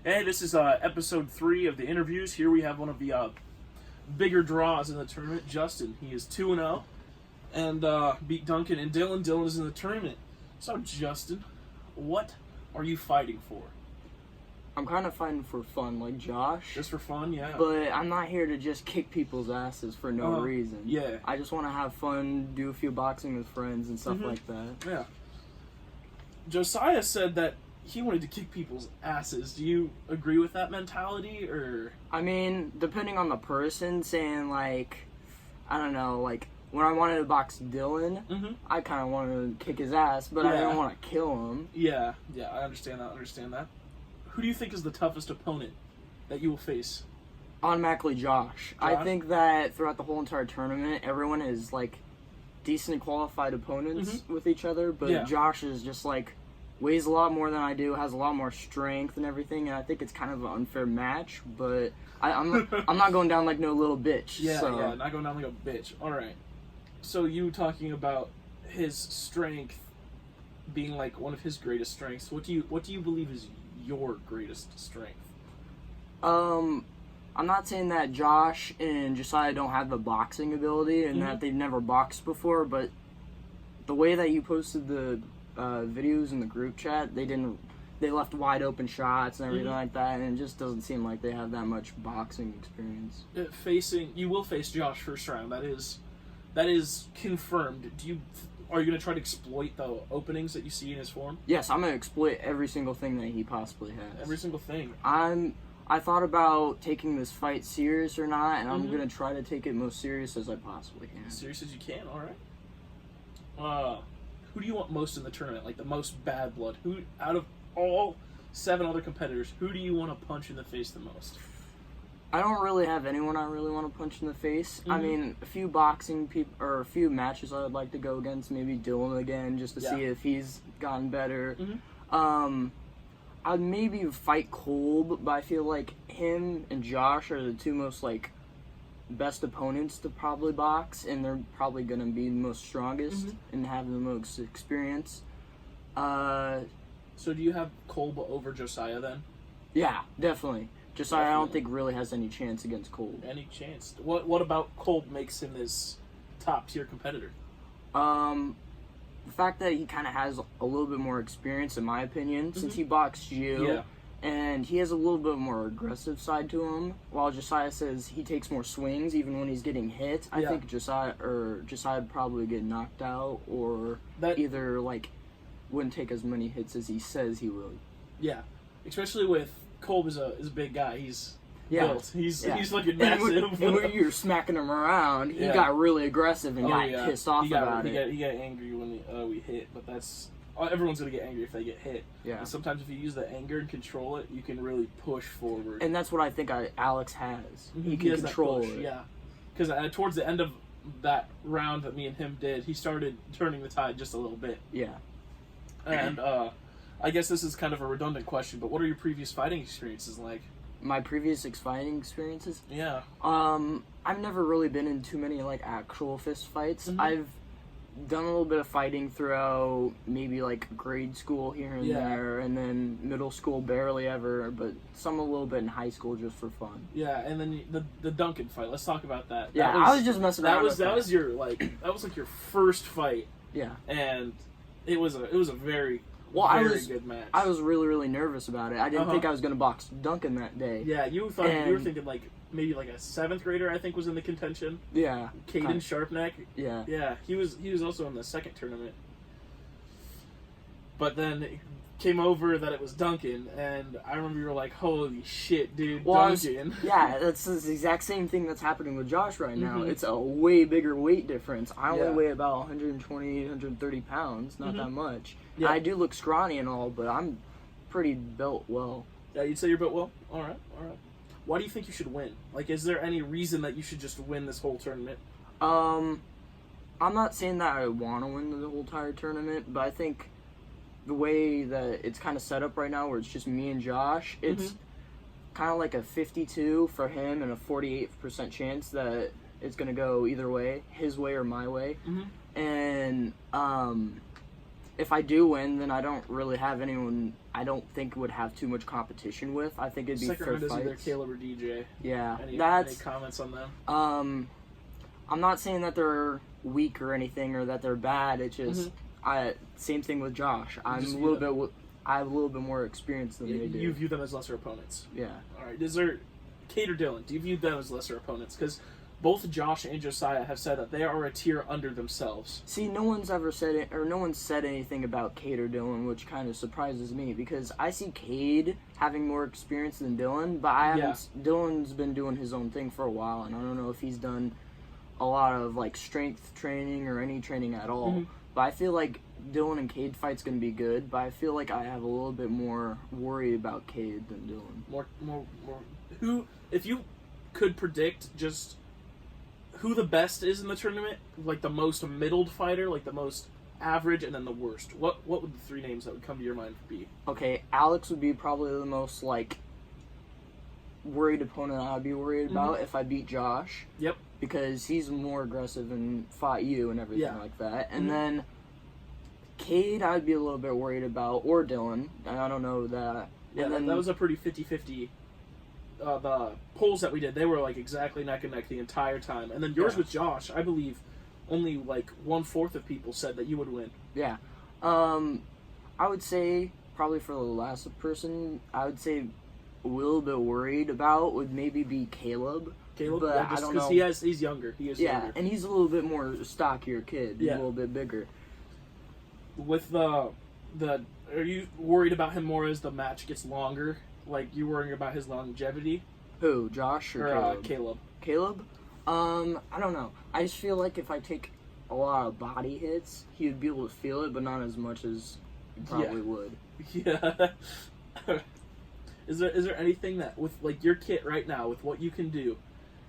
Hey, this is episode 3 of the interviews. Here we have one of the bigger draws in the tournament, Justin. He is 2-0 and beat Duncan and Dylan. Dylan is in the tournament. So, Justin, what are you fighting for? I'm kind of fighting for fun, like Josh. Just for fun, yeah. But I'm not here to just kick people's asses for no reason. Yeah. I just want to have fun, do a few boxing with friends and stuff like that. Yeah. Josiah said that he wanted to kick people's asses. Do you agree with that mentality, or? I mean, depending on the person, saying like, I don't know, like when I wanted to box Dylan, I kind of wanted to kick his ass, but I didn't want to kill him. Yeah, I understand that. Who do you think is the toughest opponent that you will face? Automatically Josh. I think that throughout the whole entire tournament, everyone is like decently qualified opponents with each other, but Josh is just like weighs a lot more than I do, has a lot more strength and everything, and I think it's kind of an unfair match, but I'm not going down like no little bitch. Yeah, not going down like a bitch. Alright. So you talking about his strength being like one of his greatest strengths. What do you believe is your greatest strength? I'm not saying that Josh and Josiah don't have the boxing ability and that they've never boxed before, but the way that you posted the videos in the group chat, they left wide open shots and everything like that, and it just doesn't seem like they have that much boxing experience. You will face Josh first round. That is confirmed. Are you going to try to exploit the openings that you see in his form? Yes, I'm going to exploit every single thing that he possibly has. Every single thing. I thought about taking this fight serious or not, and I'm going to try to take it most serious as I possibly can. As serious as you can, alright. Who do you want most in the tournament? Like the most bad blood? Who, out of all 7 other competitors, who do you want to punch in the face the most? I don't really have anyone I really want to punch in the face. I mean, a few boxing people, or a few matches I would like to go against. Maybe Dylan again, just to see if he's gotten better. I'd maybe fight Kolb, but I feel like him and Josh are the two most like best opponents to probably box, and they're probably going to be the most strongest and have the most experience. So do you have Kolb over Josiah then? Yeah, definitely. Josiah, I don't think really has any chance against Kolb. Any chance? What about Kolb makes him this top tier competitor? The fact that he kind of has a little bit more experience, in my opinion, since he boxed you. And he has a little bit more aggressive side to him, while Josiah says he takes more swings even when he's getting hit. I think Josiah would probably get knocked out, or either like wouldn't take as many hits as he says he would. Yeah, especially with Kolb is a big guy. He's built. He's looking massive. And when you're smacking him around, he got really aggressive and got pissed off about it. He got angry when we hit, but that's. Everyone's going to get angry if they get hit. Yeah. And sometimes if you use the anger and control it, you can really push forward. And that's what I think Alex has. He can control it. Yeah. Because towards the end of that round that me and him did, he started turning the tide just a little bit. Yeah. And I guess this is kind of a redundant question, but what are your previous fighting experiences like? My previous fighting experiences? Yeah. I've never really been in too many like actual fist fights. I've done a little bit of fighting throughout maybe like grade school here and there, and then middle school barely ever, but some a little bit in high school just for fun. Yeah, and then the Duncan fight. Let's talk about that. Yeah, I was just messing around. That was your like your first fight. Yeah, and it was a very good match. I was really, really nervous about it. I didn't think I was gonna box Duncan that day. Yeah, you were thinking like maybe like a 7th grader, I think, was in the contention. Yeah. Caden Sharpneck. Yeah. Yeah, he was also in the 2nd tournament. But then it came over that it was Duncan, and I remember you were like, holy shit, dude, Duncan. That's the exact same thing that's happening with Josh right now. It's a way bigger weight difference. I only weigh about 120, 130 pounds, not that much. Yeah. I do look scrawny and all, but I'm pretty built well. Yeah, you'd say you're built well? Alright. Why do you think you should win? Like, is there any reason that you should just win this whole tournament? I'm not saying that I want to win the whole entire tournament, but I think the way that it's kind of set up right now, where it's just me and Josh, it's kind of like a 52 for him and a 48% chance that it's going to go either way, his way or my way. And if I do win, then I don't really have anyone I don't think would have too much competition with. I think it'd be Second fair round is either fights. Caleb or DJ. Yeah, Any that's. comments on them? I'm not saying that they're weak or anything or that they're bad. It's just same thing with Josh. I have a little bit more experience than they do. You view them as lesser opponents. Yeah. All right. Is there Kate or Dylan? Do you view them as lesser opponents? Because both Josh and Josiah have said that they are a tier under themselves. See, no one's ever said it, or no one's said anything about Cade or Dylan, which kind of surprises me because I see Cade having more experience than Dylan, but I haven't. Dylan's been doing his own thing for a while, and I don't know if he's done a lot of like strength training or any training at all. Mm-hmm. But I feel like Dylan and Cade fight's gonna be good, but I feel like I have a little bit more worry about Cade than Dylan. More. Who, if you could predict just who the best is in the tournament, like the most middled fighter, like the most average, and then the worst, what would the three names that would come to your mind be? Okay, Alex would be probably the most like worried opponent I'd be worried about if I beat Josh. Yep. Because he's more aggressive and fought you and everything like that. And then Cade I'd be a little bit worried about, or Dylan. I don't know that. Yeah, and then, that was a pretty 50-50. The polls that we did, they were like exactly neck and neck the entire time. And then yours with Josh, I believe only like 1/4 of people said that you would win. Yeah. I would say probably for the last person, I would say a little bit worried about would maybe be Caleb. But yeah, just because he's younger. He is younger. And he's a little bit more stockier kid. He's a little bit bigger. With are you worried about him more as the match gets longer? Like, you worrying about his longevity? Who, Josh or Caleb? Caleb. Caleb? I don't know. I just feel like if I take a lot of body hits, he would be able to feel it, but not as much as he probably would. Yeah. Is there anything that, with, like, your kit right now, with what you can do,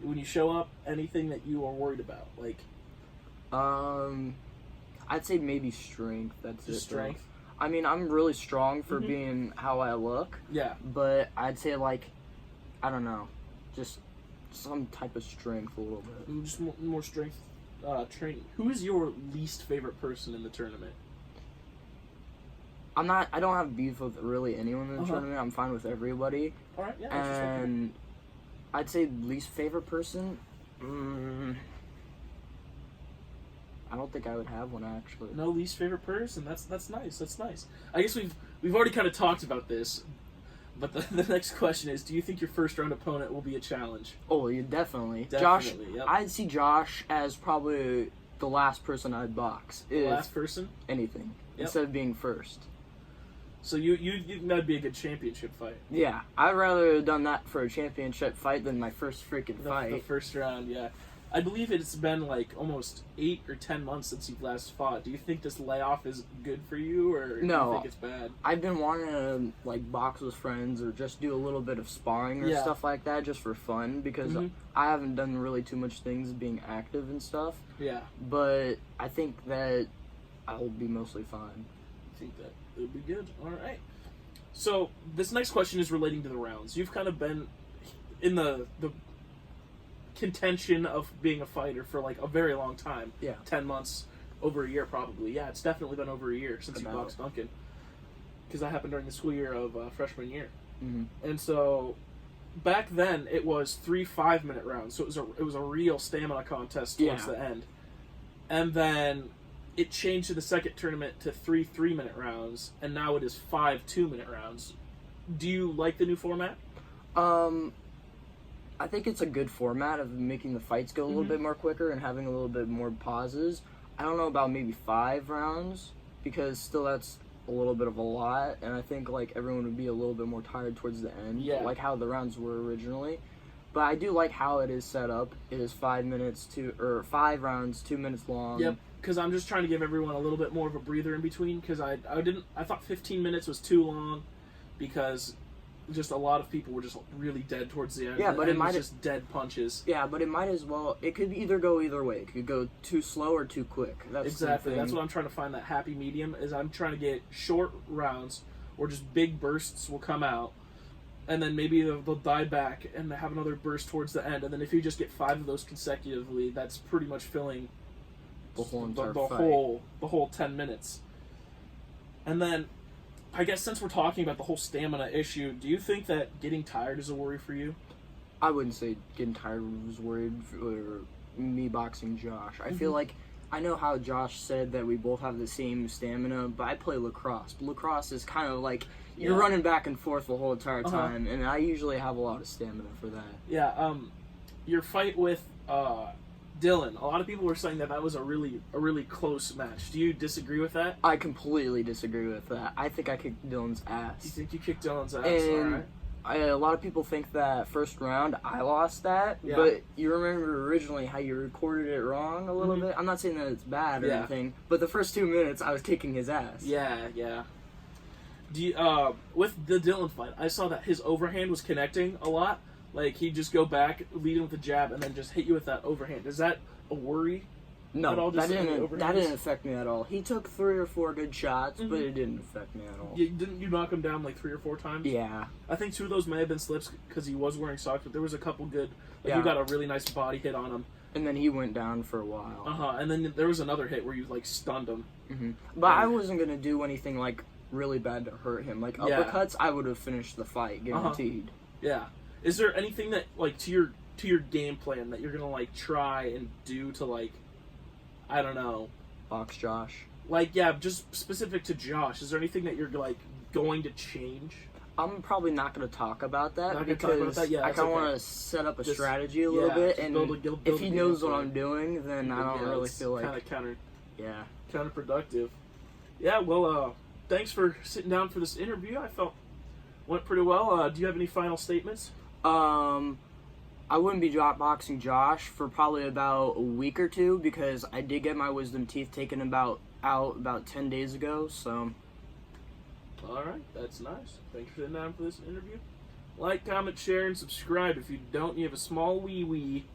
when you show up, anything that you are worried about? Like, I'd say maybe strength. That's just strength? I mean, I'm really strong for being how I look. Yeah. But I'd say, like, I don't know, just some type of strength a little bit. Just more strength training. Who is your least favorite person in the tournament? I don't have beef with really anyone in the tournament. I'm fine with everybody. All right, yeah. And I'd say least favorite person, I don't think I would have one, actually. No least favorite person? That's nice. That's nice. I guess we've already kind of talked about this, but the next question is, do you think your first round opponent will be a challenge? Oh, yeah, definitely. Definitely, Josh, yep. I'd see Josh as probably the last person I'd box. The last person? Anything. Instead of being first. So you that'd be a good championship fight. Yeah, I'd rather have done that for a championship fight than my first freaking fight. The first round, yeah. I believe it's been like almost 8 or 10 months since you've last fought. Do you think this layoff is good for you, or do you think it's bad? I've been wanting to like box with friends or just do a little bit of sparring or stuff like that just for fun because I haven't done really too much things being active and stuff. Yeah. But I think that I'll be mostly fine. I think that it'll be good. All right. So this next question is relating to the rounds. You've kind of been in the contention of being a fighter for like a very long time. Yeah. 10 months, over a year probably. Yeah, it's definitely been over a year since you boxed Duncan. Because that happened during the school year of freshman year. Mm-hmm. And so back then it was 3 5-minute rounds. So it was a real stamina contest towards the end. And then it changed to the second tournament to 3 3-minute rounds, and now it is 5 2-minute rounds. Do you like the new format? I think it's a good format of making the fights go a little bit more quicker and having a little bit more pauses. I don't know about maybe 5 rounds, because still that's a little bit of a lot, and I think like everyone would be a little bit more tired towards the end, like how the rounds were originally. But I do like how it is set up. It is 5 rounds, 2 minutes long. Yep. Because I'm just trying to give everyone a little bit more of a breather in between. Because I thought 15 minutes was too long, because just a lot of people were just really dead towards the end. Yeah, but it might just dead punches. Yeah, but it might as well. It could either go either way. It could go too slow or too quick. That's exactly. That's what I'm trying to find. That happy medium is I'm trying to get short rounds, or just big bursts will come out, and then maybe they'll die back and have another burst towards the end. And then if you just get 5 of those consecutively, that's pretty much filling the whole the whole 10 minutes. And then, I guess since we're talking about the whole stamina issue, do you think that getting tired is a worry for you? I wouldn't say getting tired was worried for me boxing Josh. I feel like I know how Josh said that we both have the same stamina, but I play lacrosse. Lacrosse is kind of like you're running back and forth the whole entire time, and I usually have a lot of stamina for that. Yeah, your fight with Dylan, a lot of people were saying that was a really close match. Do you disagree with that? I completely disagree with that. I think I kicked Dylan's ass. You think you kicked Dylan's ass? And all right. A lot of people think that first round I lost that, but you remember originally how you recorded it wrong a little bit. I'm not saying that it's bad or anything, but the first 2 minutes I was kicking his ass. Yeah. Do you, with the Dylan fight, I saw that his overhand was connecting a lot. Like he'd just go back, lead him with a jab, and then just hit you with that overhand. Is that a worry? No, that didn't affect me at all. He took 3 or 4 good shots, but it didn't affect me at all. Didn't you knock him down like 3 or 4 times? Yeah. I think 2 of those may have been slips because he was wearing socks, but there was a couple good. You got a really nice body hit on him. And then he went down for a while. And then there was another hit where you like stunned him. But I wasn't gonna do anything like really bad to hurt him. Like uppercuts, I would have finished the fight guaranteed. Yeah. Is there anything that like to your game plan that you're gonna like try and do to like, I don't know, box Josh? Like just specific to Josh. Is there anything that you're like going to change? I'm probably not going to talk about that because I kind of want to set up a strategy a little bit, and build if he knows what I'm doing, then I don't really feel like kind of counterproductive. counterproductive. Yeah, well, thanks for sitting down for this interview. I felt went pretty well. Do you have any final statements? I wouldn't be boxing Josh for probably about a week or 2 because I did get my wisdom teeth taken out about 10 days ago, so... Alright, that's nice. Thanks for sitting down for this interview. Like, comment, share, and subscribe. If you don't, you have a small wee-wee.